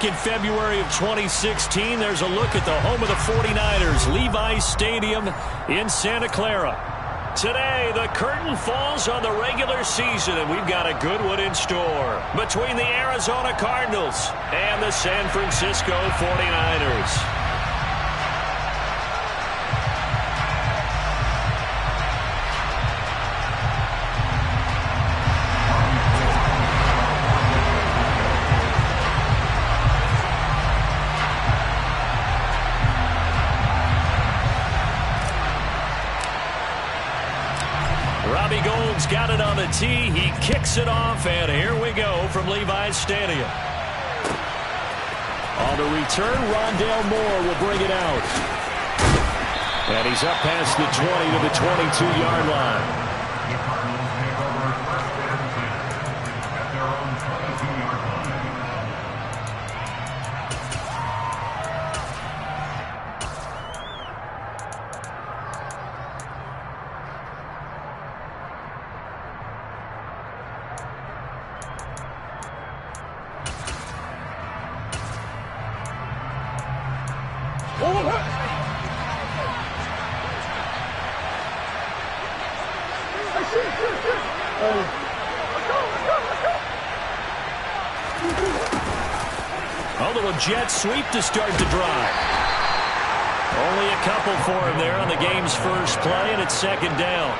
In February of 2016, there's a look at the home of the 49ers, Levi's Stadium in Santa Clara. Today, the curtain falls on the regular season, and we've got a good one in store between the Arizona Cardinals and the San Francisco 49ers. Got it on the tee. He kicks it off, and here we go from Levi's Stadium. On the return, Rondale Moore will bring it out. And he's up past the 20 to the 22-yard line. A little jet sweep to start the drive. Only a couple for him there on the game's first play, and it's second down.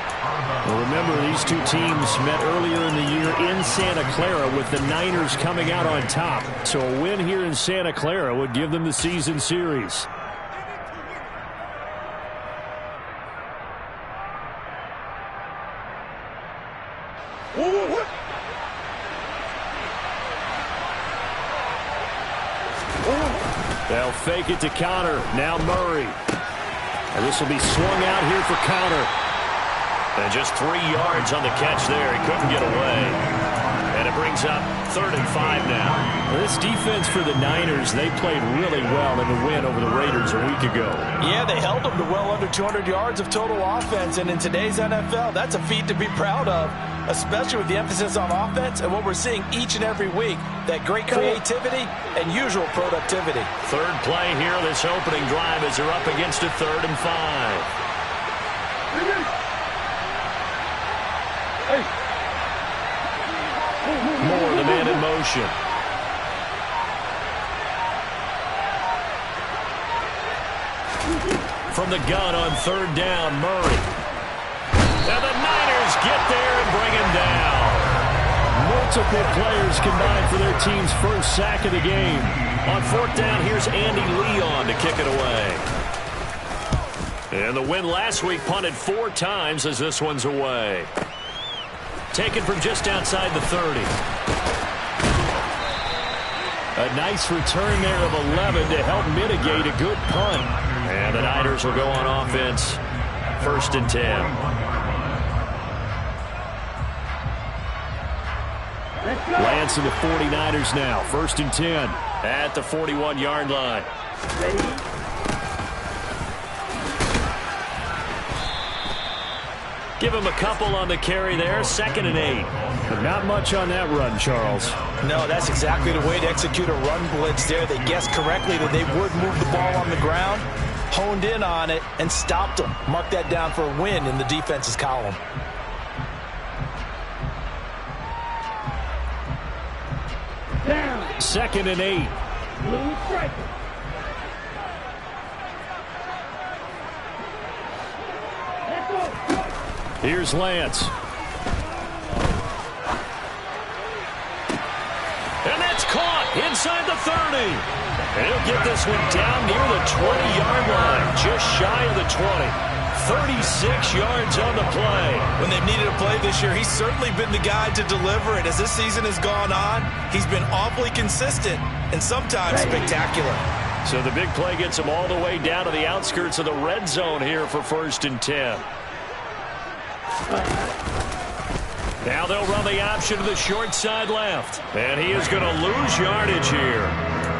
Well, remember, these two teams met earlier in the year in Santa Clara with the Niners coming out on top. So a win here in Santa Clara would give them the season series. They'll fake it to counter. Now Murray. And this will be swung out here for counter. And just 3 yards on the catch there. He couldn't get away. And it brings up 35 now. Well, this defense for the Niners, they played really well in the win over the Raiders a week ago. Yeah, they held them to well under 200 yards of total offense. And in today's NFL, that's a feat to be proud of, especially with the emphasis on offense and what we're seeing each and every week, that great creativity and usual productivity. Third play here, this opening drive as they're up against a 3rd and 5. Moore, the man in motion. From the gun on 3rd down, Murray. And the Niners get there and bring him down. Multiple players combined for their team's first sack of the game. On 4th down, here's Andy Leon to kick it away. And the win last week punted 4 times as this one's away. Taken from just outside the 30. A nice return there of 11 to help mitigate a good punt. And the Niners will go on offense. 1st and 10. Lance and the 49ers now. 1st and 10 at the 41-yard line. Give him a couple on the carry there. 2nd and 8. But not much on that run, Charles. No, that's exactly the way to execute a run blitz there. They guessed correctly that they would move the ball on the ground, honed in on it, and stopped them. Mark that down for a win in the defense's column. Down. 2nd and 8. Here's Lance. And that's caught inside the 30. And he'll get this one down near the 20-yard line, just shy of the 20. 36 yards on the play. When they've needed a play this year, he's certainly been the guy to deliver it. As this season has gone on, he's been awfully consistent and sometimes spectacular. So the big play gets him all the way down to the outskirts of the red zone here for 1st and 10. Now they'll run the option to the short side left. And he is going to lose yardage here.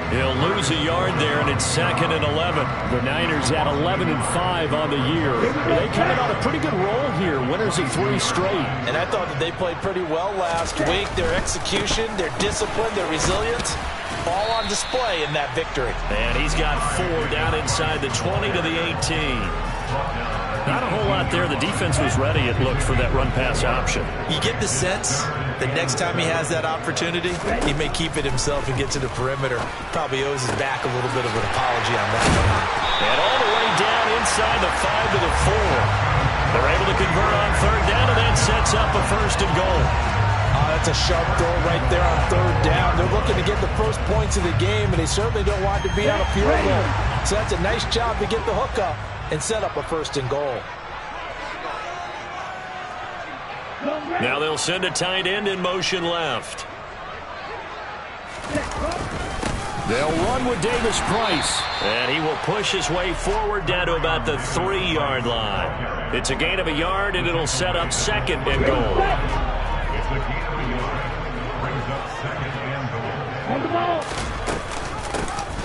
He'll lose a yard there, and it's 2nd and 11. The Niners at 11-5 on the year. They coming on a pretty good roll here, winners of 3 straight. And I thought that they played pretty well last week. Their execution, their discipline, their resilience, all on display in that victory. And he's got 4 down inside the 20 to the 18. Not a whole lot there. The defense was ready, it looked, for that run-pass option. You get the sense that next time he has that opportunity, he may keep it himself and get to the perimeter. Probably owes his back a little bit of an apology on that one. And all the way down inside the 5 to the 4. They're able to convert on 3rd down, and that sets up a 1st and goal. That's a sharp throw right there on 3rd down. They're looking to get the first points of the game, and they certainly don't want to be on a field goal. So that's a nice job to get the hook up and set up a 1st and goal. Now they'll send a tight end in motion left. They'll run with Davis Price. And he will push his way forward down to about the 3-yard line. It's a gain of a yard, and it'll set up 2nd and goal.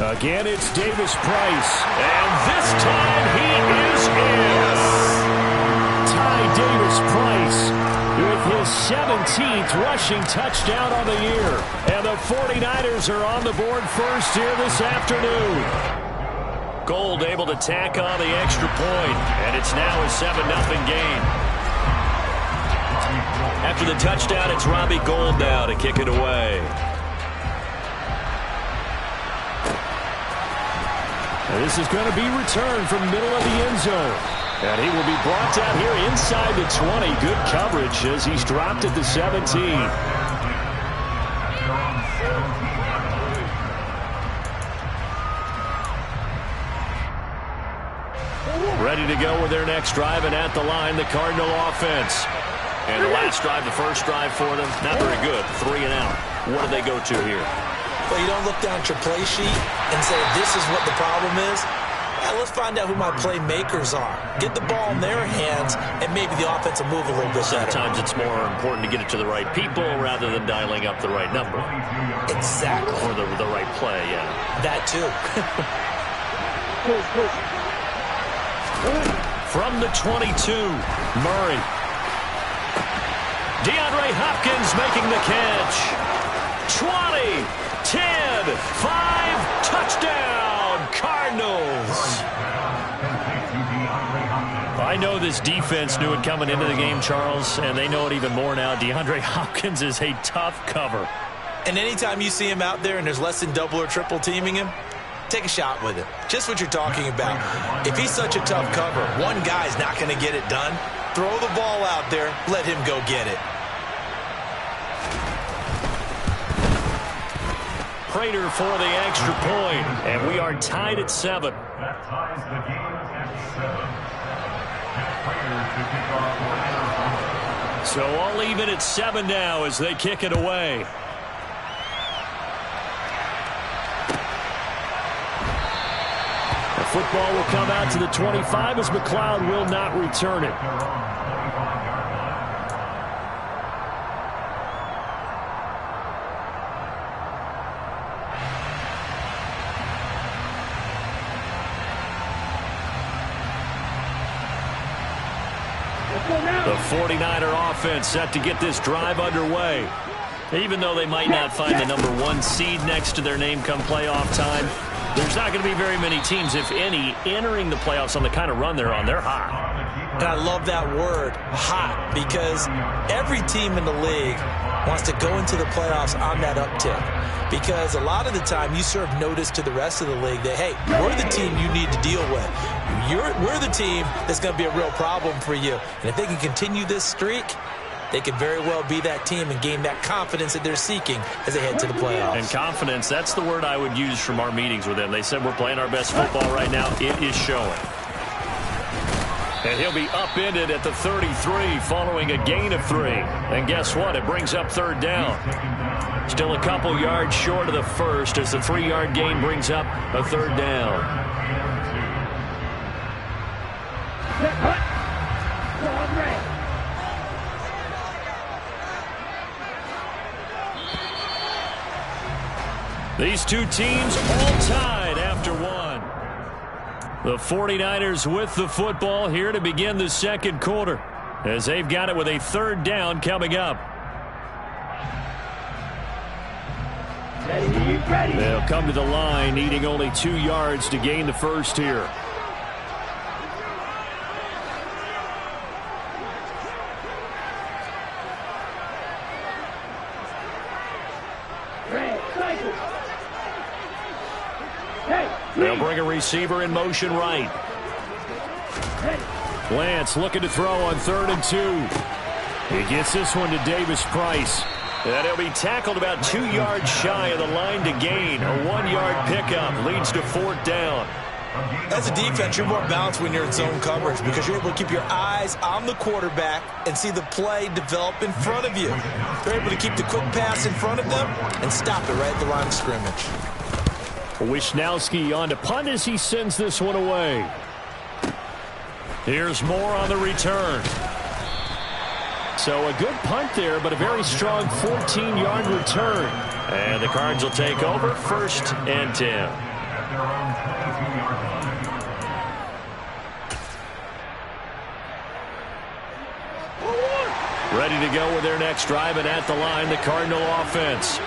Again, it's Davis Price. And this time he is in. Ty Davis Price with his 17th rushing touchdown on the year. And the 49ers are on the board first here this afternoon. Gold able to tack on the extra point. And it's now a 7-0 game. After the touchdown, it's Robbie Gould now to kick it away. And this is going to be returned from middle of the end zone. And he will be brought down here inside the 20. Good coverage as he's dropped at the 17. Ready to go with their next drive, and at the line, the Cardinal offense. And the last drive, the first drive for them, not very good. 3 and out. What do they go to here? Well, you don't look down at your play sheet and say, this is what the problem is. Let's find out who my playmakers are. Get the ball in their hands, and maybe the offense will move a little bit better. Sometimes it's more important to get it to the right people rather than dialing up the right number. Exactly. Or the right play, yeah. That too. From the 22, Murray. DeAndre Hopkins making the catch. 20, 10, 5, touchdown, Cardinals. I know this defense knew it coming into the game, Charles, and they know it even more now. DeAndre Hopkins is a tough cover. And anytime you see him out there and there's less than double or triple teaming him, take a shot with him. Just what you're talking about. If he's such a tough cover, one guy's not going to get it done. Throw the ball out there, let him go get it. Prater for the extra point, and we are tied at 7. That ties the game at 7. So all even at 7 now as they kick it away. The football will come out to the 25 as McLeod will not return it. The 49er offense set to get this drive underway. Even though they might not find the number 1 seed next to their name come playoff time, there's not going to be very many teams, if any, entering the playoffs on the kind of run they're on. They're hot. And I love that word, hot, because every team in the league wants to go into the playoffs on that uptick. Because a lot of the time you serve notice to the rest of the league that, hey, we're the team you need to deal with. We're the team that's going to be a real problem for you. And if they can continue this streak, they could very well be that team and gain that confidence that they're seeking as they head to the playoffs. And confidence, that's the word I would use from our meetings with them. They said we're playing our best football right now. It is showing. And he'll be upended at the 33 following a gain of 3. And guess what? It brings up 3rd down. Still a couple yards short of the first as the 3-yard gain brings up a 3rd down. These two teams all tied after 1. The 49ers with the football here to begin the second quarter as they've got it with a 3rd down coming up. Ready, They'll come to the line, needing only 2 yards to gain the first here. They'll bring a receiver in motion right. Lance looking to throw on 3rd and 2. He gets this one to Davis Price. And he'll be tackled about 2 yards shy of the line to gain. A 1-yard pickup leads to 4th down. As a defense, you're more balanced when you're in zone coverage because you're able to keep your eyes on the quarterback and see the play develop in front of you. You're able to keep the quick pass in front of them and stop it right at the line of scrimmage. Wisnowski on to punt as he sends this one away. Here's Moore on the return. So a good punt there, but a very strong 14-yard return. And the Cards will take over 1st and 10. Ready to go with their next drive, and at the line, the Cardinal offense.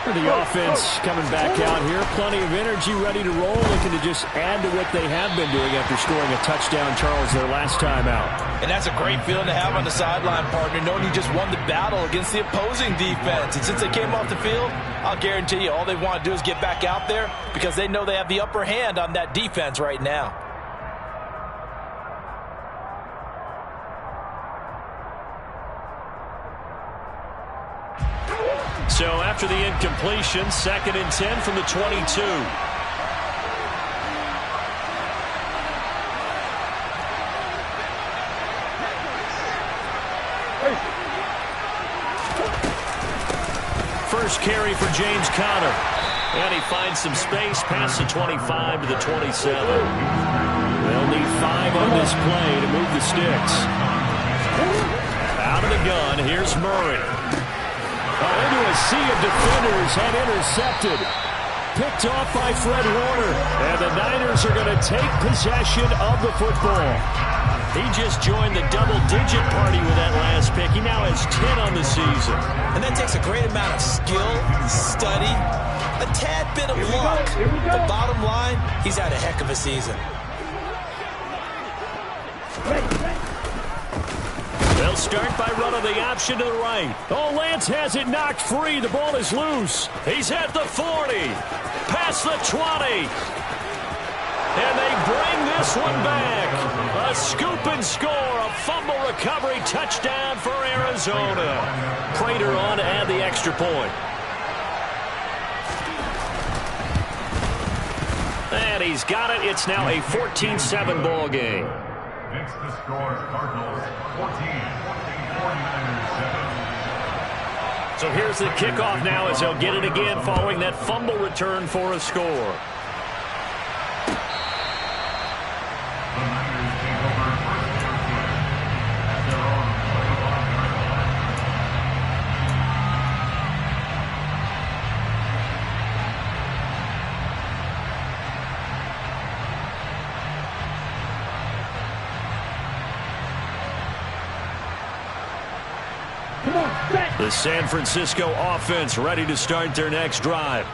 The offense coming back out here. Plenty of energy, ready to roll, looking to just add to what they have been doing after scoring a touchdown, Charles, their last time out. And that's a great feeling to have on the sideline, partner, knowing you just won the battle against the opposing defense. And since they came off the field, I'll guarantee you all they want to do is get back out there because they know they have the upper hand on that defense right now. So after the incompletion, 2nd and 10 from the 22. First carry for James Conner. And he finds some space past the 25 to the 27. They'll need 5 on this play to move the sticks. Out of the gun, here's Murray. Into a sea of defenders and intercepted. Picked off by Fred Warner. And the Niners are going to take possession of the football. He just joined the double-digit party with that last pick. He now has 10 on the season. And that takes a great amount of skill, study, a tad bit of luck. But bottom line, he's had a heck of a season. They'll start by running the option to the right. Oh, Lance has it knocked free. The ball is loose. He's at the 40. Past the 20. And they bring this one back. A scoop and score. A fumble recovery touchdown for Arizona. Prater on to add the extra point. And he's got it. It's now a 14-7 ball game. Next the score, Cardinals 14, 49ers 7. So here's the kickoff now as they'll get it again following that fumble return for a score. The Niners take over 1st and 10 at their own 25-yard line. The San Francisco offense ready to start their next drive.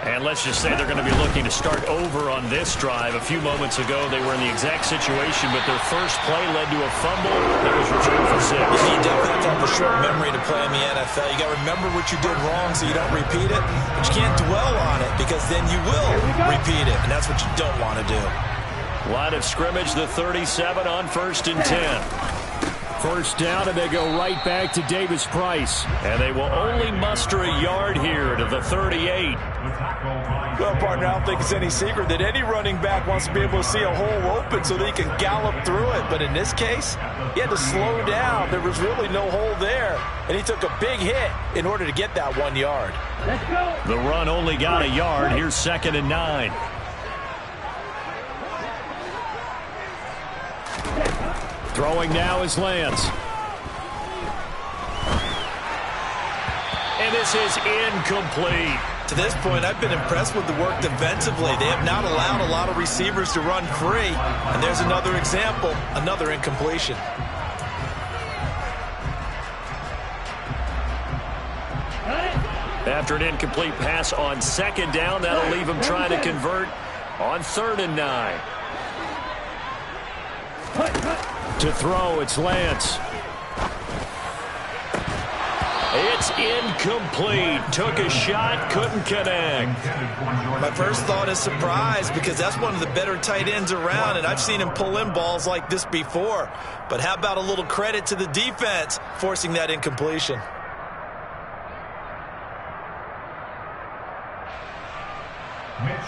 And let's just say they're going to be looking to start over on this drive. A few moments ago, they were in the exact situation, but their first play led to a fumble that was returned for 6. You definitely have to have a short memory to play in the NFL. You got to remember what you did wrong so you don't repeat it, but you can't dwell on it because then you will repeat it, and that's what you don't want to do. Line of scrimmage, the 37 on 1st and 10. First down, and they go right back to Davis Price. And they will only muster a yard here to the 38. Well, partner, I don't think it's any secret that any running back wants to be able to see a hole open so that he can gallop through it. But in this case, he had to slow down. There was really no hole there. And he took a big hit in order to get that 1 yard. Let's go. The run only got a yard. Here's 2nd and 9. Throwing now is Lance. And this is incomplete. To this point, I've been impressed with the work defensively. They have not allowed a lot of receivers to run free. And there's another example, another incompletion. After an incomplete pass on second down, that'll leave him trying to convert on 3rd and 9. To throw, it's Lance. It's incomplete. Took a shot, couldn't connect. My first thought is surprise because that's one of the better tight ends around, and I've seen him pull in balls like this before. But how about a little credit to the defense forcing that incompletion?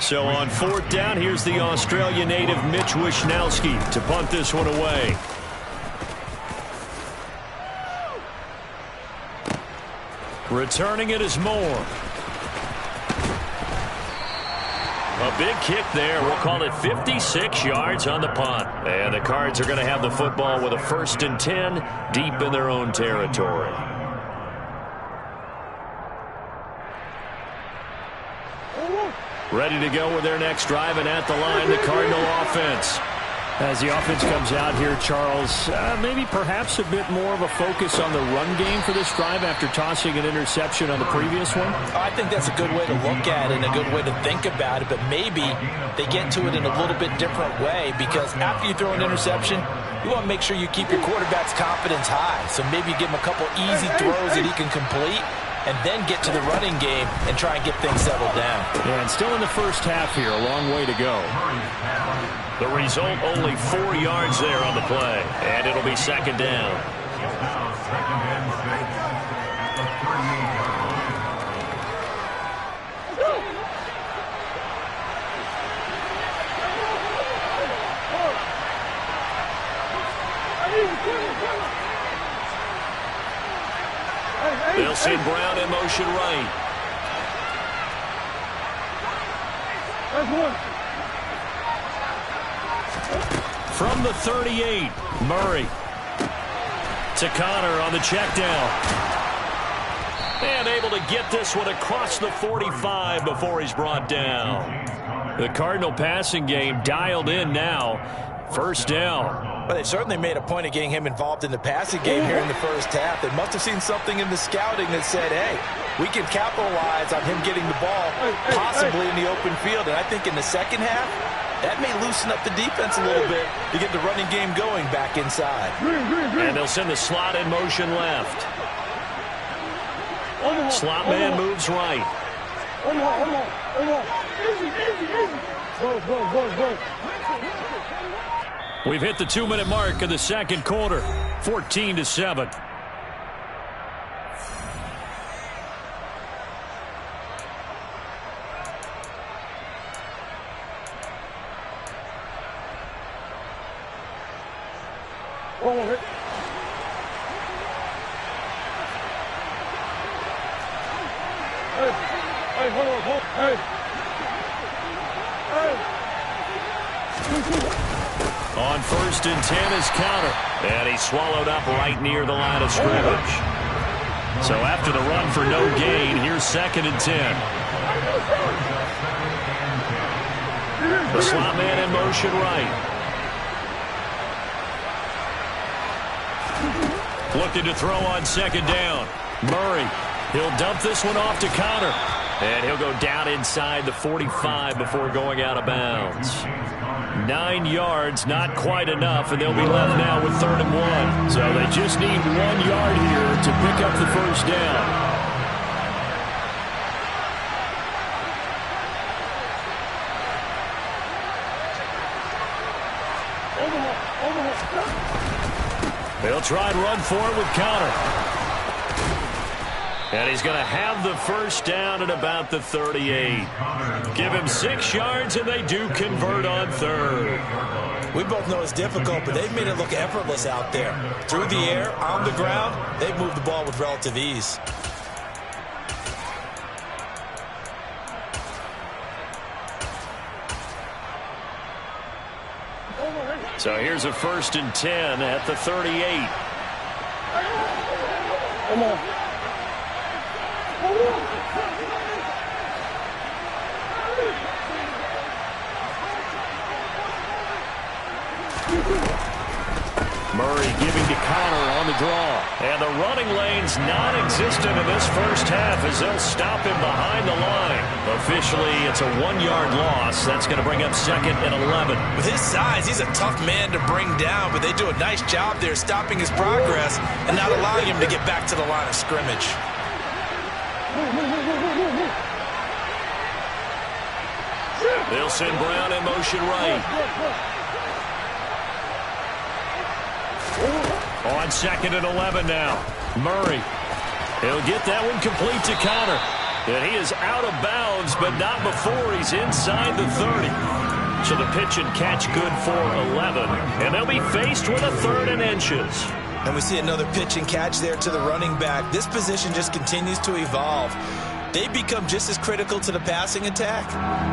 So on 4th down, here's the Australia native Mitch Wishnowski to punt this one away. Returning it is Moore. A big kick there. We'll call it 56 yards on the punt. And the Cards are going to have the football with a 1st and 10 deep in their own territory. Ready to go with their next drive, and at the line, the Cardinal offense. As the offense comes out here, Charles, maybe perhaps a bit more of a focus on the run game for this drive after tossing an interception on the previous one? I think that's a good way to look at it and a good way to think about it, but maybe they get to it in a little bit different way because after you throw an interception, you want to make sure you keep your quarterback's confidence high. So maybe you give him a couple easy throws that he can complete and then get to the running game and try and get things settled down. Yeah, and still in the first half here, a long way to go. The result, only 4 yards there on the play, and it'll be 2nd down. Now 2nd and 6 at the 38. They'll send Brown in motion right. From the 38, Murray to Connor on the check down. And able to get this one across the 45 before he's brought down. The Cardinal passing game dialed in now. 1st down. Well, they certainly made a point of getting him involved in the passing game here in the first half. They must have seen something in the scouting that said, hey, we can capitalize on him getting the ball possibly in the open field. And I think in the second half, that may loosen up the defense a little bit to get the running game going back inside. And they'll send the slot in motion left. Slot man moves right. We've hit the 2-minute mark of the 2nd quarter. 14-7. On 1st and 10 is Counter. And he's swallowed up right near the line of scrimmage. So after the run for no gain, here's 2nd and 10. The slot man in motion right. Looking to throw on 2nd down. Murray. He'll dump this one off to Connor. And he'll go down inside the 45 before going out of bounds. 9 yards, not quite enough, and they'll be left now with 3rd and 1. So they just need 1 yard here to pick up the 1st down. They'll try and run for it with Connor. And he's going to have the 1st down at about the 38. Give him 6 yards, and they do convert on 3rd. We both know it's difficult, but they've made it look effortless out there. Through the air, on the ground, they've moved the ball with relative ease. So here's a 1st and 10 at the 38. Come on. Murray giving to Connor on the draw. And the running lane's non-existent in this first half as they'll stop him behind the line. Officially, it's a 1-yard loss. That's going to bring up 2nd and 11. With his size, he's a tough man to bring down, but they do a nice job there stopping his progress and not allowing him to get back to the line of scrimmage. They'll send Brown in motion right. On 2nd and 11 now. Murray. He'll get that one complete to Connor. And he is out of bounds, but not before he's inside the 30. So the pitch and catch good for 11. And they'll be faced with a 3rd and inches. And we see another pitch and catch there to the running back. This position just continues to evolve. They become just as critical to the passing attack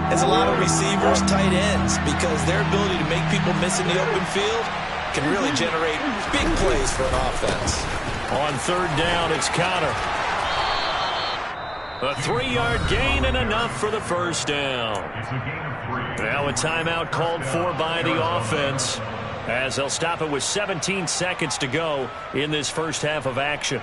as a lot of receivers, tight ends, because their ability to make people miss in the open field can really generate big plays for an offense. On 3rd down, it's Connor. A 3-yard gain and enough for the first down. Now a timeout called for by the offense as they'll stop it with 17 seconds to go in this first half of action.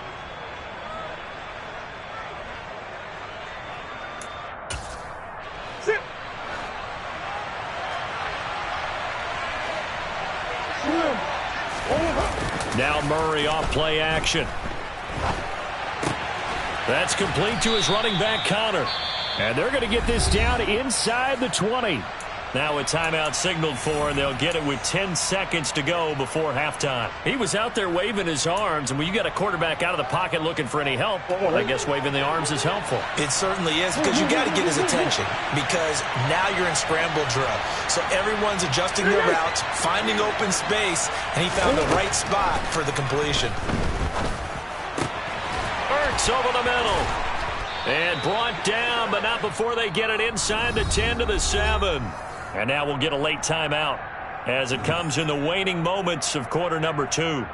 Now Murray off play action. That's complete to his running back, Connor. And they're going to get this down inside the 20. Now a timeout signaled for, and they'll get it with 10 seconds to go before halftime. He was out there waving his arms, and when you got a quarterback out of the pocket looking for any help, I guess waving the arms is helpful. It certainly is, because you got to get his attention, because now you're in scramble drill. So everyone's adjusting their routes, finding open space, and he found the right spot for the completion. Ertz over the middle. And brought down, but not before they get it inside the 10 to the 7. And now we'll get a late timeout as it comes in the waning moments of quarter number 2.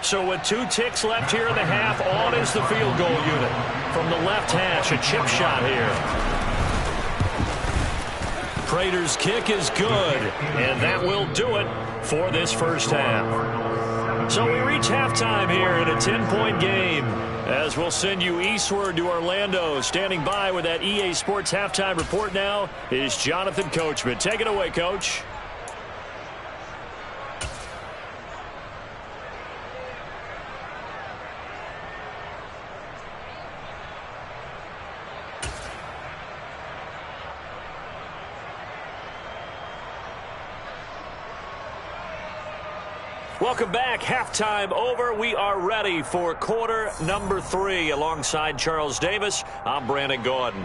So with 2 ticks left here in the half, on is the field goal unit. From the left hash, a chip shot here. Prater's kick is good, and that will do it for this first half. So we reach halftime here in a 10-point game. As we'll send you eastward to Orlando. Standing by with that EA Sports halftime report now is Jonathan Coachman. Take it away, Coach. Welcome back. Halftime over. We are ready for quarter number 3. Alongside Charles Davis, I'm Brandon Gordon.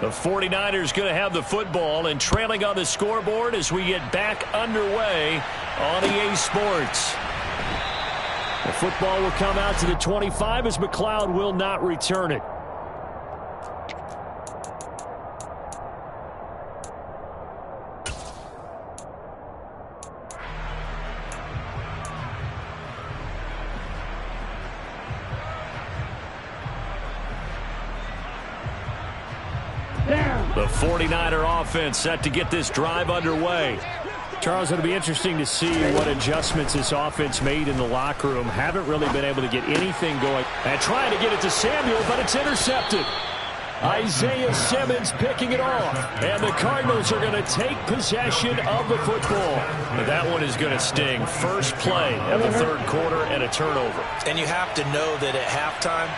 The 49ers going to have the football and trailing on the scoreboard as we get back underway on EA Sports. The football will come out to the 25 as McLeod will not return it. The 49er offense set to get this drive underway. Charles, it'll be interesting to see what adjustments this offense made in the locker room. Haven't really been able to get anything going. And trying to get it to Samuel, but it's intercepted. Isaiah Simmons picking it off. And the Cardinals are going to take possession of the football. But that one is going to sting. First play of the 3rd quarter and a turnover. And you have to know that at halftime,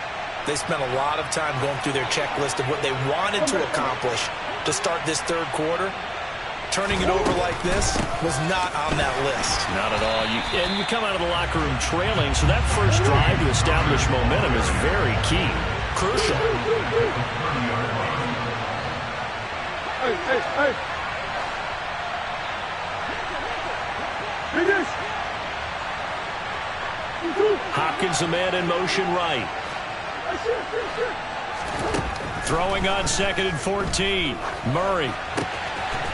they spent a lot of time going through their checklist of what they wanted to accomplish to start this 3rd quarter. Turning it over like this was not on that list. Not at all. And you come out of the locker room trailing, so that first drive to establish momentum is very key. Crucial. Hopkins, a man in motion right. Throwing on 2nd and 14. Murray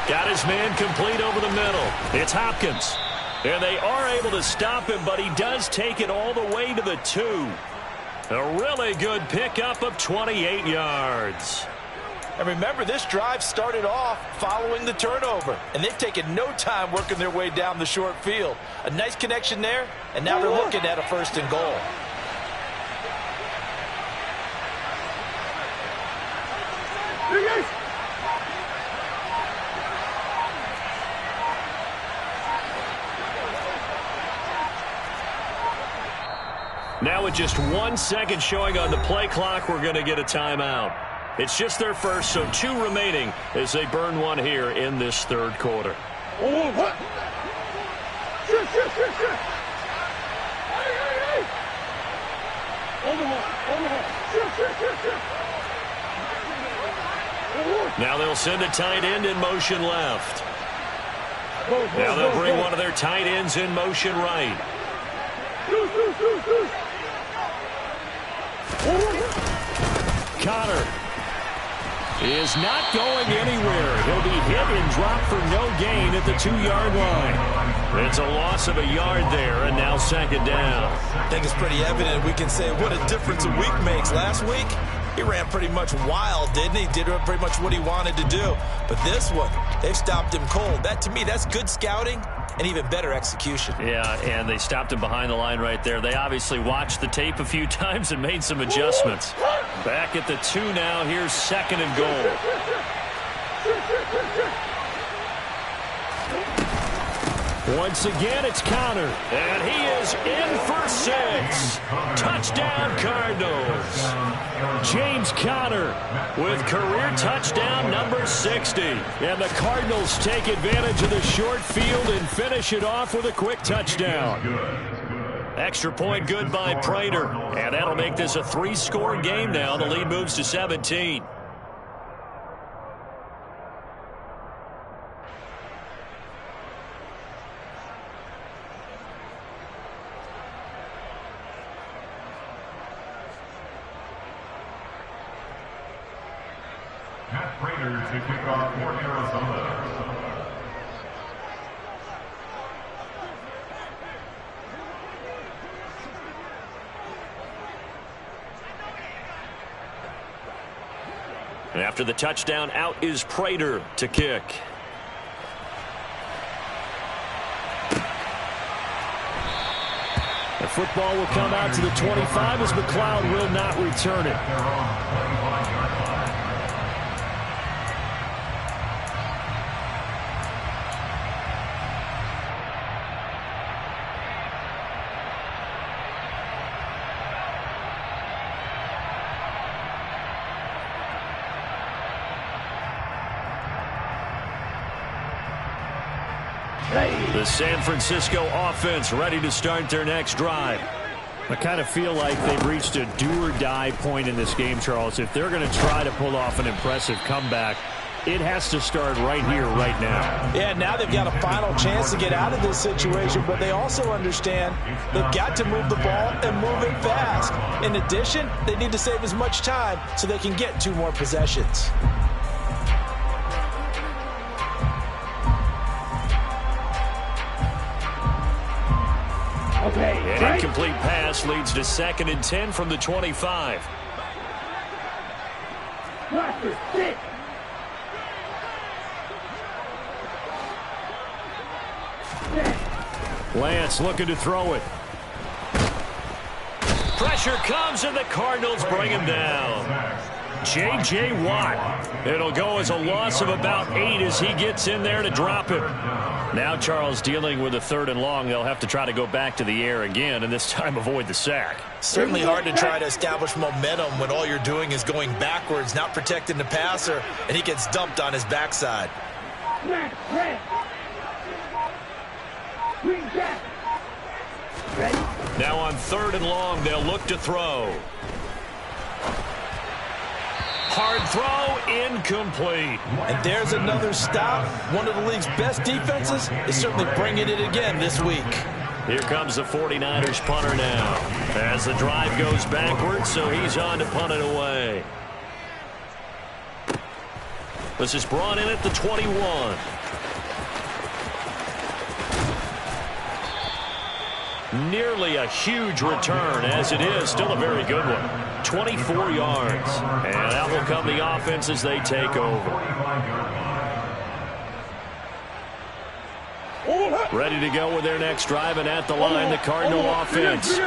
got his man complete over the middle. It's Hopkins. And they are able to stop him, but he does take it all the way to the 2. A really good pickup of 28 yards. And remember, this drive started off following the turnover, and they've taken no time working their way down the short field. A nice connection there, and now they're looking at a 1st and goal. Now with just 1 second showing on the play clock, we're going to get a timeout. It's just their first, so 2 remaining as they burn one here in this 3rd quarter. Now they'll send a tight end in motion left. Now they'll bring one of their tight ends in motion right. Connor is not going anywhere. He'll be hit and dropped for no gain at the 2-yard line. It's a loss of a yard there, and now 2nd down. I think it's pretty evident. We can say what a difference a week makes. Last week, he ran pretty much wild, didn't he? Did pretty much what he wanted to do. But this one, they've stopped him cold. That, to me, that's good scouting and even better execution. Yeah, and they stopped him behind the line right there. They obviously watched the tape a few times and made some adjustments. Back at the 2 now. Here's 2nd and goal. Once again, it's Connor. And he is in for 6. Touchdown, Cardinals. James Conner with career touchdown number 60. And the Cardinals take advantage of the short field and finish it off with a quick touchdown. Extra point good by Prater. And that'll make this a 3-score game now. The lead moves to 17. Pat Prater to kick off for Arizona. And after the touchdown, out is Prater to kick. The football will come out to the 25 as McLeod will not return it. The San Francisco offense ready to start their next drive. I kind of feel like they've reached a do-or-die point in this game, Charles. If they're going to try to pull off an impressive comeback, it has to start right here, right now. Yeah, now they've got a final chance to get out of this situation, but they also understand they've got to move the ball and move it fast. In addition, they need to save as much time so they can get 2 more possessions. An incomplete pass leads to 2nd and 10 from the 25. Lance looking to throw it. Pressure comes and the Cardinals bring him down. J.J. Watt. It'll go as a loss of about 8 as he gets in there to drop him. Now Charles dealing with a 3rd and long. They'll have to try to go back to the air again and this time avoid the sack. Certainly hard to try to establish momentum when all you're doing is going backwards, not protecting the passer, and he gets dumped on his backside. Now on 3rd and long, they'll look to throw. Hard throw, incomplete. And there's another stop. One of the league's best defenses is certainly bringing it again this week. Here comes the 49ers punter now. As the drive goes backwards, so he's on to punt it away. This is brought in at the 21. nearly a huge return. As it is, still a very good one. 24 yards. And that will come the offense as they take over. Ready to go with their next drive, and at the line, the Cardinal offense.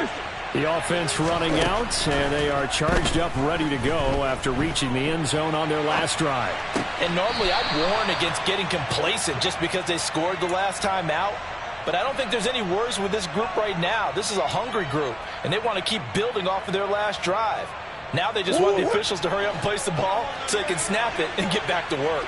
The offense running out, and they are charged up, ready to go after reaching the end zone on their last drive. And normally I'd warn against getting complacent just because they scored the last time out. But I don't think there's any worries with this group right now. This is a hungry group, and they want to keep building off of their last drive. Now they just want the officials to hurry up and place the ball so they can snap it and get back to work.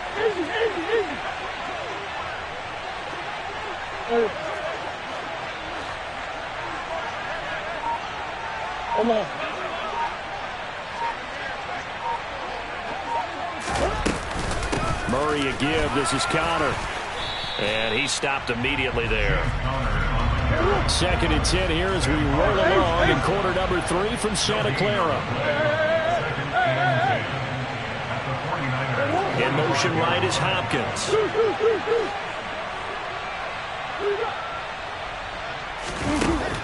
Murray a give. This is Connor. And he stopped immediately there. 2nd and 10 here as we roll along in quarter number 3 from Santa Clara. In motion right is Hopkins.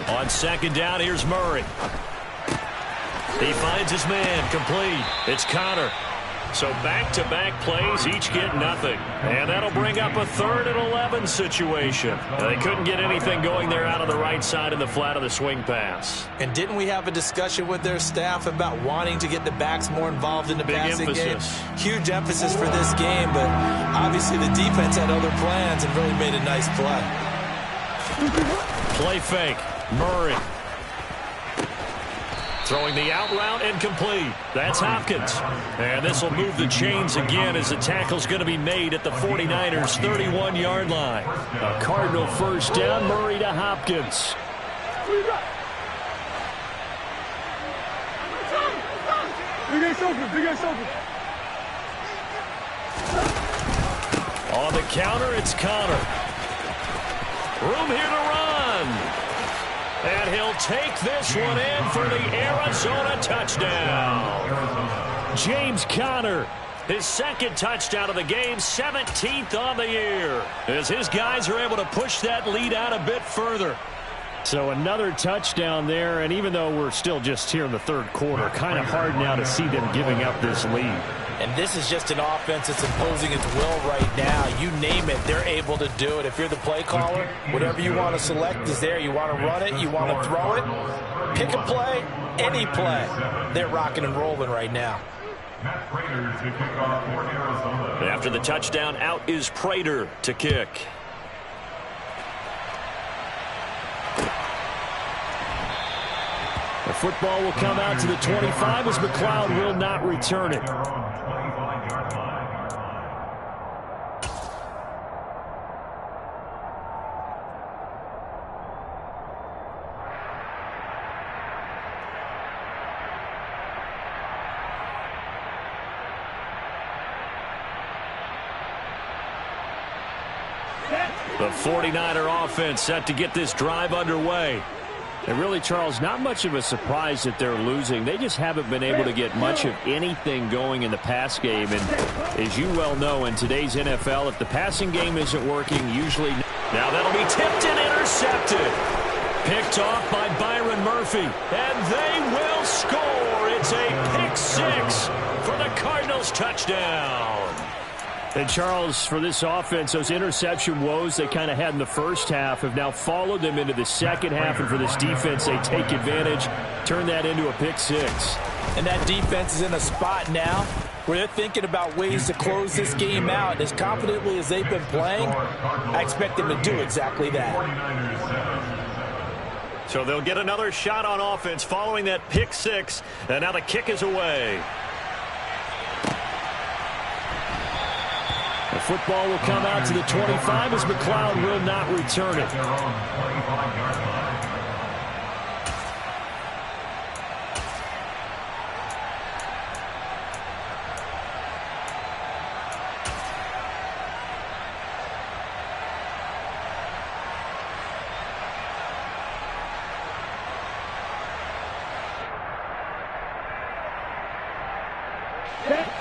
On 2nd down, here's Murray. He finds his man, complete. It's Connor. So back-to-back plays, each get nothing. And that'll bring up a 3rd and 11 situation. They couldn't get anything going there out of the right side in the flat of the swing pass. And didn't we have a discussion with their staff about wanting to get the backs more involved in the passing game? Huge emphasis for this game, but obviously the defense had other plans and really made a nice play. Play fake. Murray. Throwing the out route and complete. That's Hopkins. And this will move the chains again as the tackle's going to be made at the 49ers' 31-yard line. A Cardinal first down. Murray to Hopkins. On the counter, it's Connor. Room here to run. And he'll take this one in for the Arizona touchdown. James Conner, his 2nd touchdown of the game, 17th on the year, as his guys are able to push that lead out a bit further. So another touchdown there, and even though we're still just here in the 3rd quarter, kind of hard now to see them giving up this lead. And this is just an offense that's imposing its will right now. You name it, they're able to do it. If you're the play caller, whatever you want to select is there. You want to run it, you want to throw it, pick a play, any play. They're rocking and rolling right now. After the touchdown, out is Prater to kick. The football will come out to the 25 as McLeod will not return it. The 49er offense set to get this drive underway. And really, Charles, not much of a surprise that they're losing. They just haven't been able to get much of anything going in the pass game. And as you well know, in today's NFL, if the passing game isn't working, usually... Now that'll be tipped and intercepted. Picked off by Byron Murphy. And they will score. It's a pick 6 for the Cardinals touchdown. And, Charles, for this offense, those interception woes they kind of had in the first half have now followed them into the second half. And for this defense, they take advantage, turn that into a pick 6. And that defense is in a spot now where they're thinking about ways to close this game out. As confidently as they've been playing, I expect them to do exactly that. So they'll get another shot on offense following that pick 6. And now the kick is away. The football will come out to the 25 as McLeod will not return it.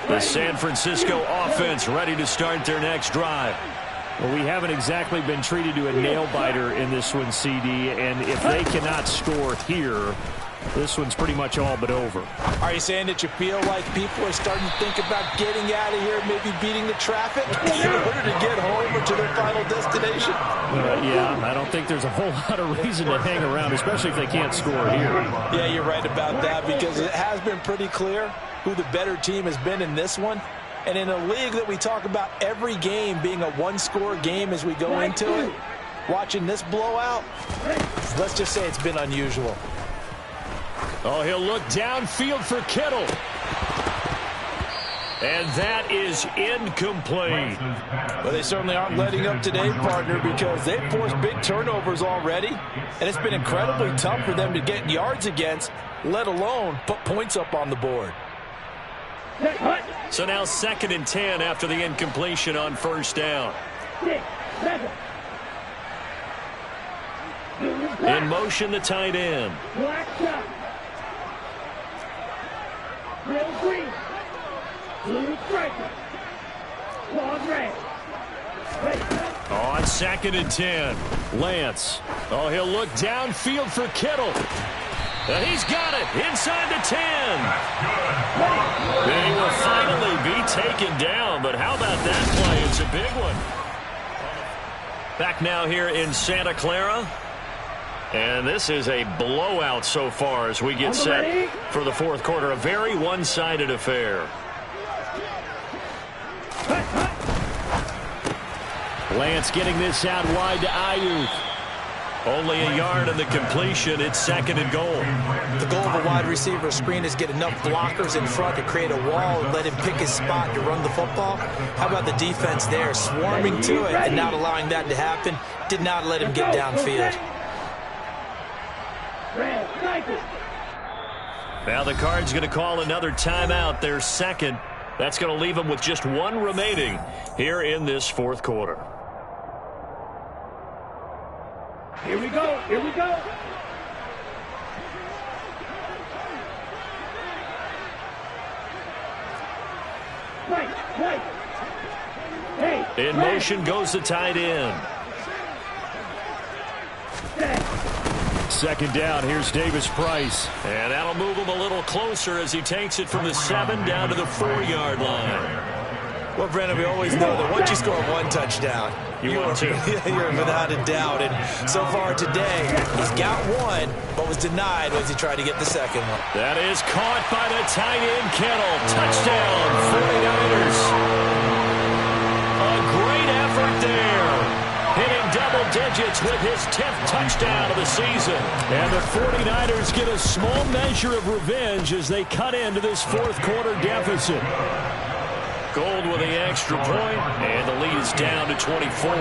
The San Francisco offense ready to start their next drive. Well, we haven't exactly been treated to a nail-biter in this one, CD, and if they cannot score here, this one's pretty much all but over. Are you saying that you feel like people are starting to think about getting out of here, maybe beating the traffic in order to get home or to their final destination? Yeah, I don't think there's a whole lot of reason to hang around, especially if they can't score here. Yeah, you're right about that, because it has been pretty clear who the better team has been in this one. And in a league that we talk about every game being a one-score game as we go into it, watching this blowout, let's just say it's been unusual. Oh, he'll look downfield for Kittle. And that is incomplete. Well, they certainly aren't letting up today, partner, because they've forced big turnovers already. And it's been incredibly tough for them to get yards against, let alone put points up on the board. So now 2nd and 10 after the incompletion on first down. In motion, the tight end. On 2nd and 10, Lance. Oh, he'll look downfield for Kittle. And he's got it inside the 10. And he will finally be taken down. But how about that play? It's a big one. Back now here in Santa Clara. And this is a blowout so far as we get set for the fourth quarter. A very one-sided affair. Lance getting this out wide to Ayuk. Only a yard on the completion. It's 2nd and goal. The goal of a wide receiver screen is get enough blockers in front to create a wall and let him pick his spot to run the football. How about the defense there, swarming to it and not allowing that to happen? Did not let him get downfield. Now the Cards going to call another timeout, their second. That's going to leave them with just one remaining here in this fourth quarter. Here we go. Here we go. Hey. In motion goes the tight end. 2nd down. Here's Davis Price. And that'll move him a little closer as he takes it from the 7 down to the 4-yard line. Well, Brandon, we always know that once you score one touchdown, you're without a doubt. And so far today, he's got one, but was denied as he tried to get the second one. That is caught by the tight end, Kittle. Touchdown, 49ers. A great effort there. Hitting double digits with his 10th touchdown of the season. And the 49ers get a small measure of revenge as they cut into this fourth quarter deficit. Gold with the extra point, and the lead is down to 24.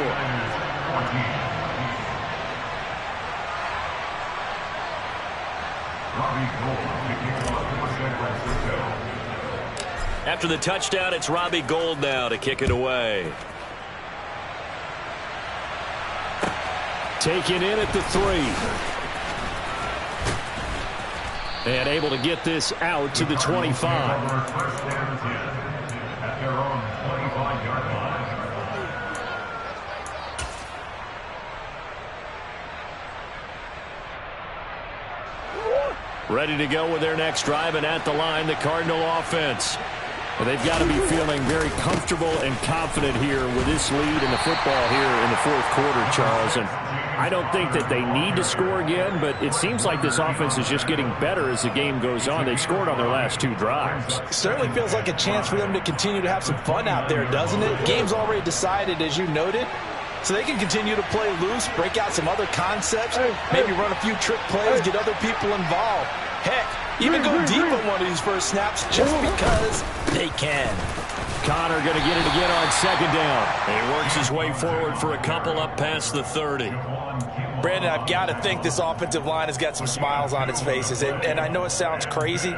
After the touchdown, it's Robbie Gould now to kick it away. Taken in at the 3. And able to get this out to the 25. Their own 25-yard line. Ready to go with their next drive, and at the line, the Cardinal offense. Well, they've got to be feeling very comfortable and confident here with this lead in the football here in the fourth quarter, Charles. And I don't think that they need to score again, but it seems like this offense is just getting better as the game goes on. They've scored on their last 2 drives. Certainly feels like a chance for them to continue to have some fun out there, doesn't it? Game's already decided, as you noted, so they can continue to play loose, break out some other concepts, maybe run a few trick plays, get other people involved. Heck, even go deep on one of these first snaps just because they can. Connor going to get it again on 2nd down. And he works his way forward for a couple up past the 30. Brandon, I've got to think this offensive line has got some smiles on its faces. And I know it sounds crazy,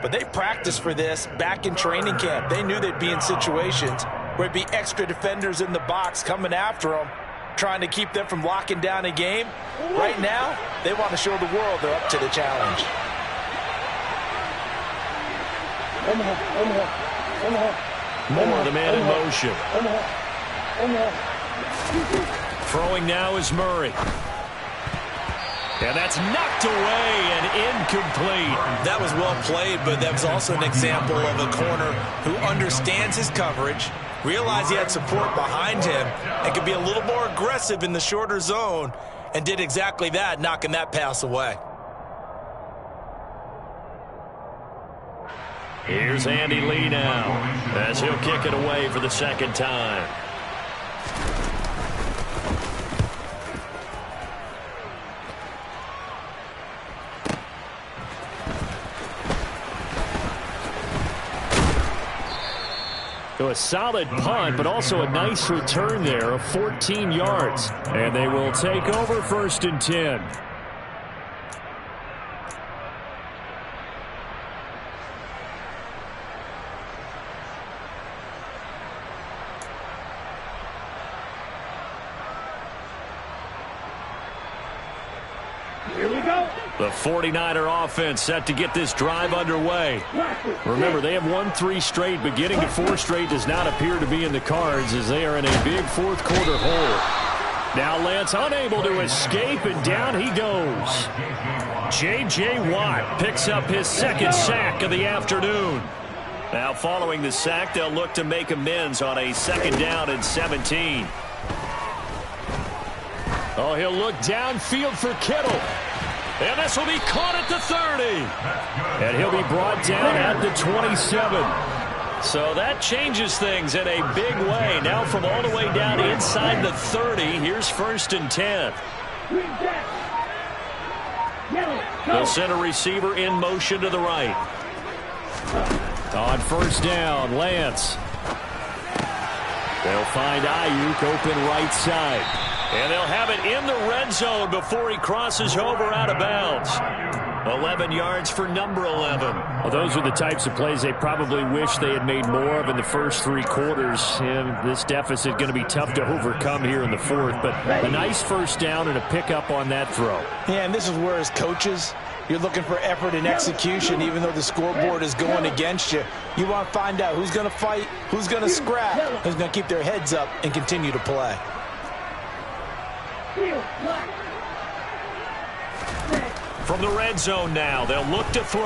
but they practiced for this back in training camp. They knew they'd be in situations where it'd be extra defenders in the box coming after them, trying to keep them from locking down a game. Right now, they want to show the world they're up to the challenge. More the man in motion. Throwing now is Murray. And that's knocked away and incomplete. That was well played, but that was also an example of a corner who understands his coverage, realized he had support behind him, and could be a little more aggressive in the shorter zone, and did exactly that, knocking that pass away. Here's Andy Lee now, as he'll kick it away for the second time. So a solid punt, but also a nice return there of 14 yards. And they will take over 1st and 10. Here we go. The 49er offense set to get this drive underway. Remember, they have won 3 straight, but getting to 4 straight does not appear to be in the cards as they are in a big fourth-quarter hole. Now Lance unable to escape, and down he goes. J.J. Watt picks up his 2nd sack of the afternoon. Now following the sack, they'll look to make amends on a 2nd down and 17. Oh, he'll look downfield for Kittle. And this will be caught at the 30. And he'll be brought down at the 27. So that changes things in a big way. Now from all the way down inside the 30, here's 1st and 10. They'll send a receiver in motion to the right. On 1st down, Lance. They'll find Ayuk open right side. And they'll have it in the red zone before he crosses over out of bounds. 11 yards for number 11. Well, those are the types of plays they probably wish they had made more of in the first 3 quarters. And this deficit going to be tough to overcome here in the 4th. But a nice 1st down and a pickup on that throw. Yeah, and this is where as coaches, you're looking for effort and execution. Even though the scoreboard is going against you, you want to find out who's going to fight, who's going to scrap, who's going to keep their heads up and continue to play. From the red zone now, they'll look to throw.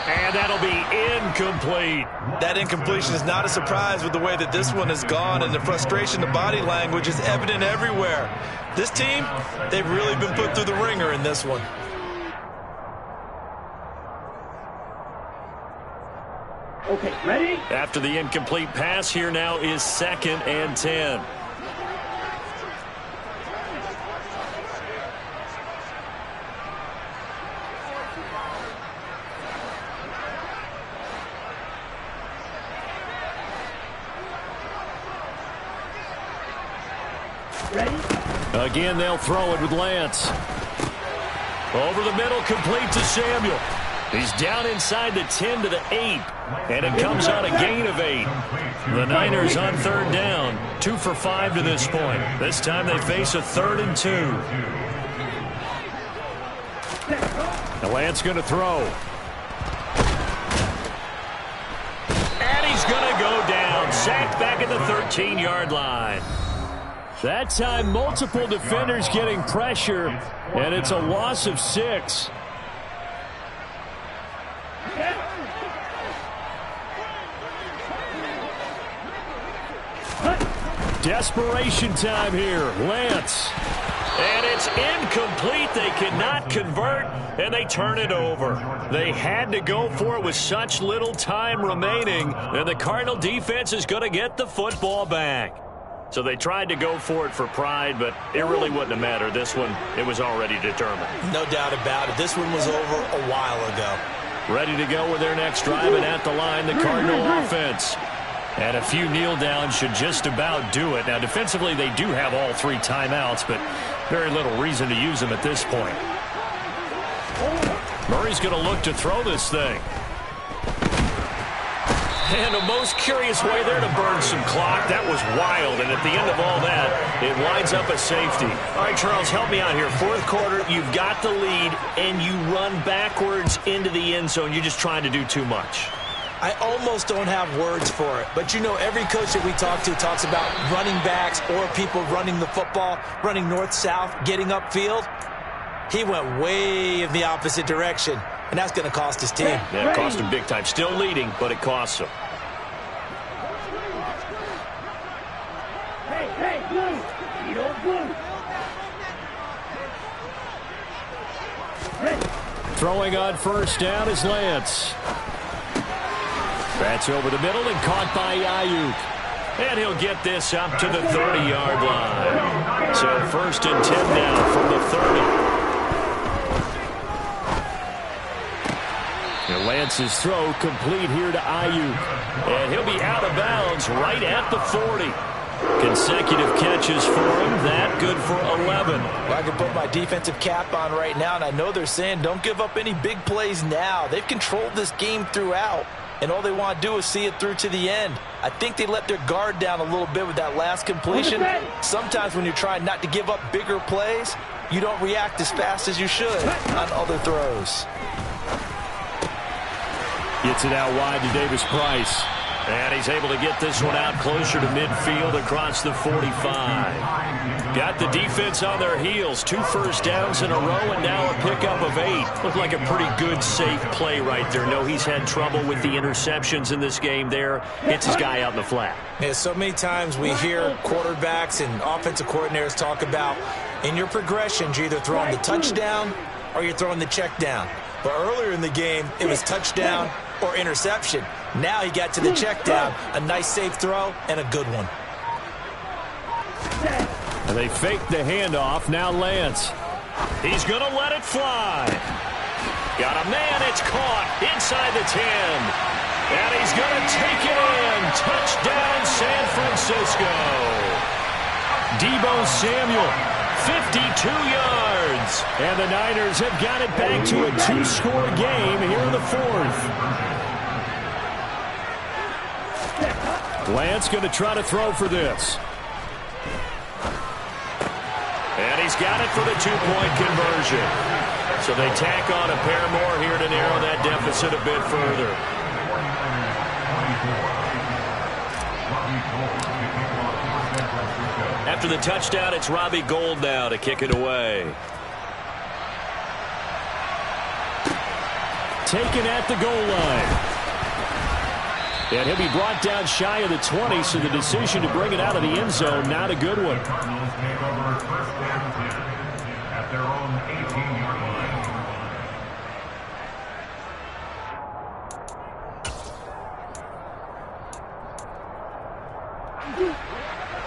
And that'll be incomplete. That incompletion is not a surprise with the way that this one has gone, and the frustration, the body language is evident everywhere. This team, they've really been put through the ringer in this one. Okay, ready? After the incomplete pass, here now is 2nd and 10. Ready? Again, they'll throw it with Lance. Over the middle, complete to Samuel. He's down inside the 10 to the 8, and it comes on a gain of 8. The Niners on 3rd down, 2 for 5 to this point. This time they face a 3rd and 2. Now Lance going to throw. And he's going to go down, sacked back at the 13-yard line. That time, multiple defenders getting pressure, and it's a loss of 6. Desperation time here. Lance. And it's incomplete. They cannot convert, and they turn it over. They had to go for it with such little time remaining, and the Cardinal defense is going to get the football back. So they tried to go for it for pride, but it really wouldn't have mattered. This one, it was already determined. No doubt about it. This one was over a while ago. Ready to go with their next drive, and at the line, the Cardinal offense. And a few kneel downs should just about do it. Now, defensively, they do have all 3 timeouts, but very little reason to use them at this point. Murray's going to look to throw this thing. And a most curious way there to burn some clock. That was wild, and at the end of all that, it winds up a safety. All right, Charles, help me out here. 4th quarter, you've got the lead, and you run backwards into the end zone. You're just trying to do too much. I almost don't have words for it, but you know every coach that we talk to talks about running backs or people running the football, running north-south, getting upfield. He went way in the opposite direction, and that's going to cost his team. Yeah, it cost him big time. Still leading, but it costs him. Hey, blue. You don't blue. Ready. Throwing on first down is Lance. That's over the middle and caught by Ayuk. And he'll get this up to the 30-yard line. So first and 10 now from the 30. And Lance's throw complete here to Ayuk. And he'll be out of bounds right at the 40. Consecutive catches for him. That good for 11. Well, I can put my defensive cap on right now, and I know they're saying don't give up any big plays now. They've controlled this game throughout, and all they want to do is see it through to the end. I think they let their guard down a little bit with that last completion. Sometimes when you're trying not to give up bigger plays, you don't react as fast as you should on other throws. Gets it out wide to Davis Price. And he's able to get this one out closer to midfield across the 45. Got the defense on their heels. 2 first downs in a row and now a pickup of 8. Looked like a pretty good, safe play right there. No, he's had trouble with the interceptions in this game there. Hits his guy out in the flat. Yeah, so many times we hear quarterbacks and offensive coordinators talk about in your progressions, you're either throwing the touchdown or you're throwing the check down. But earlier in the game, it was touchdown or interception. Now he got to the check down. A nice safe throw and a good one. And they fake the handoff. Now Lance. He's going to let it fly. Got a man. It's caught inside the 10. And he's going to take it in. Touchdown San Francisco. Deebo Samuel. 52 yards. And the Niners have got it back to a 2-score game here in the 4th. Lance going to try to throw for this. And he's got it for the 2-point conversion. So they tack on a pair more here to narrow that deficit a bit further. After the touchdown, it's Robbie Gould now to kick it away. Taken at the goal line. And he'll be brought down shy of the 20, so the decision to bring it out of the end zone, not a good one. Cardinals take over first and 10 at their own 18-yard line.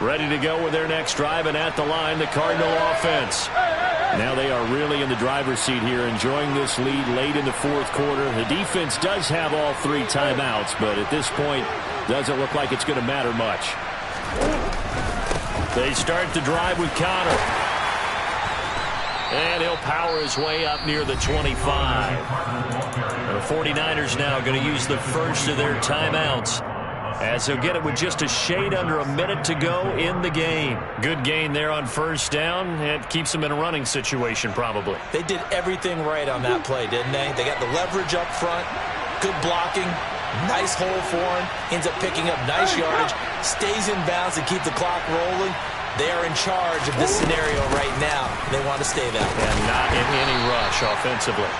Ready to go with their next drive, and at the line, the Cardinal offense. Now they are really in the driver's seat here, enjoying this lead late in the 4th quarter. The defense does have all 3 timeouts, but at this point, doesn't look like it's going to matter much. They start the drive with Connor. And he'll power his way up near the 25. The 49ers now going to use the first of their timeouts, as they'll get it with just a shade under a minute to go in the game. Good gain there on first down. It keeps them in a running situation, probably. They did everything right on that play, didn't they? They got the leverage up front, good blocking, nice hole for him, ends up picking up nice yardage, stays in bounds to keep the clock rolling. They are in charge of this scenario right now. They want to stay that way. And not in any rush offensively.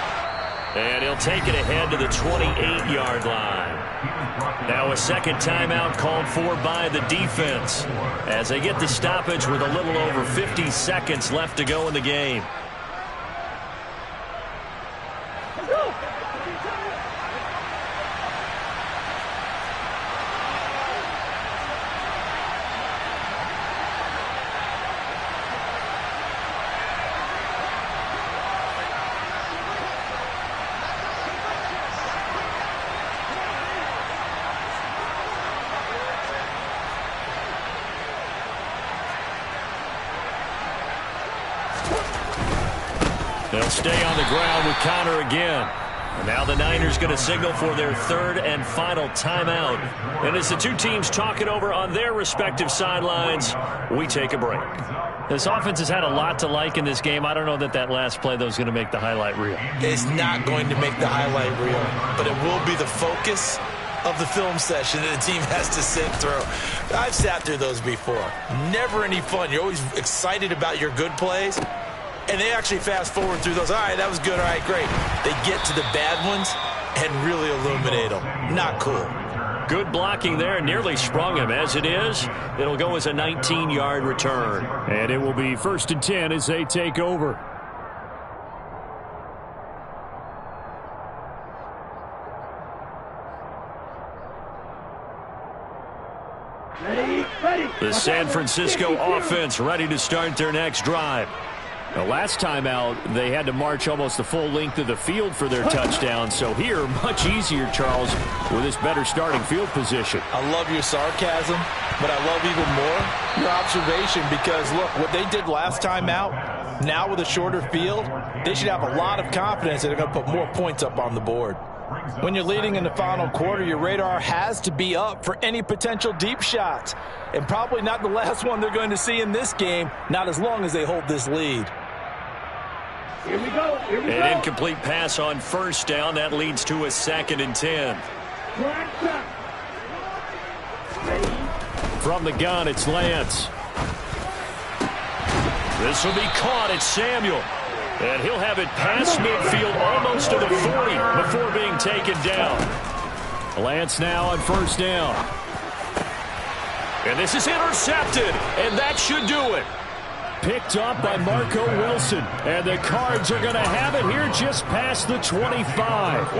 And he'll take it ahead to the 28-yard line. Now a second timeout called for by the defense as they get the stoppage with a little over 50 seconds left to go in the game. They'll stay on the ground with Connor again. And now the Niners going to signal for their 3rd and final timeout. And as the two teams talk it over on their respective sidelines, we take a break. This offense has had a lot to like in this game. I don't know that that last play, though, is going to make the highlight reel. It's not going to make the highlight reel, but it will be the focus of the film session that a team has to sit through. I've sat through those before. Never any fun. You're always excited about your good plays, and they actually fast forward through those. All right, that was good. All right, great. They get to the bad ones and really illuminate them. Not cool. Good blocking there. Nearly sprung him. As it is, it'll go as a 19-yard return. And it will be 1st and 10 as they take over. The San Francisco offense ready to start their next drive. The last time out, they had to march almost the full length of the field for their touchdown. So here, much easier, Charles, with this better starting field position. I love your sarcasm, but I love even more your observation because, look, what they did last time out, now with a shorter field, they should have a lot of confidence that they're going to put more points up on the board. When you're leading in the final quarter, your radar has to be up for any potential deep shots. And probably not the last one they're going to see in this game, not as long as they hold this lead. Here we go. An incomplete pass on 1st down. That leads to a 2nd and 10. From the gun, it's Lance. This will be caught. It's Samuel. And he'll have it past midfield almost to the 40 before being taken down. Lance now on 1st down. And this is intercepted. And that should do it. Picked up by Marco Wilson. And the Cards are going to have it here just past the 25. At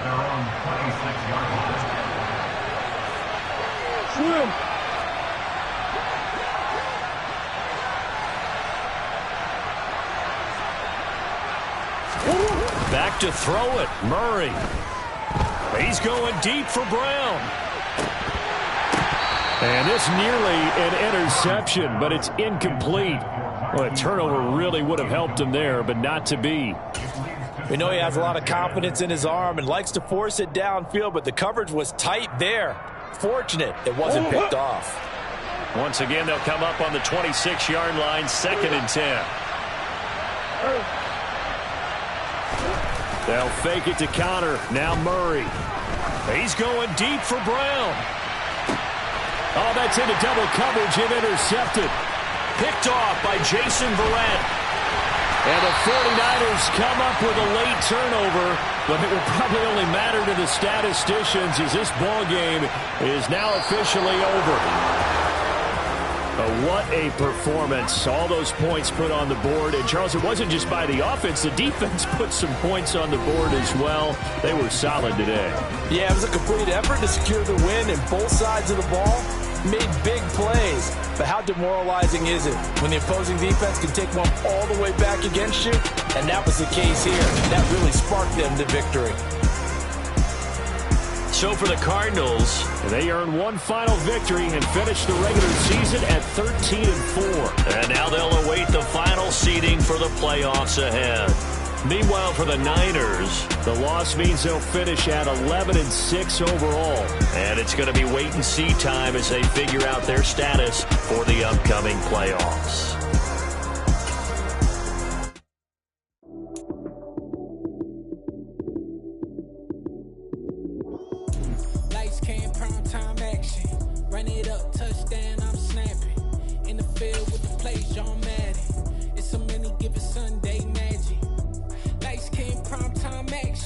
their own 26-yard line. Back to throw it. Murray. He's going deep for Brown. And this nearly an interception, but it's incomplete. Well, a turnover really would have helped him there, but not to be. We know he has a lot of confidence in his arm and likes to force it downfield, but the coverage was tight there. Fortunate it wasn't picked off. Once again, they'll come up on the 26-yard line, 2nd and 10. They'll fake it to counter. Now Murray. He's going deep for Brown. Oh, that's into double coverage and intercepted. Picked off by Jason Verrett. And the 49ers come up with a late turnover, but it will probably only matter to the statisticians as this ball game is now officially over. What a performance. All those points put on the board. And, Charles, it wasn't just by the offense. The defense put some points on the board as well. They were solid today. Yeah, it was a complete effort to secure the win, and both sides of the ball made big plays. But how demoralizing is it when the opposing defense can take one all the way back against you? And that was the case here. That really sparked them to victory. So for the Cardinals, they earn one final victory and finish the regular season at 13-4. And now they'll await the final seeding for the playoffs ahead. Meanwhile, for the Niners, the loss means they'll finish at 11-6 overall. And it's going to be wait-and-see time as they figure out their status for the upcoming playoffs. Lights came, prime time action. Run it up, touchdown, I'm snapping. In the field with the plays, John Madden. It's so many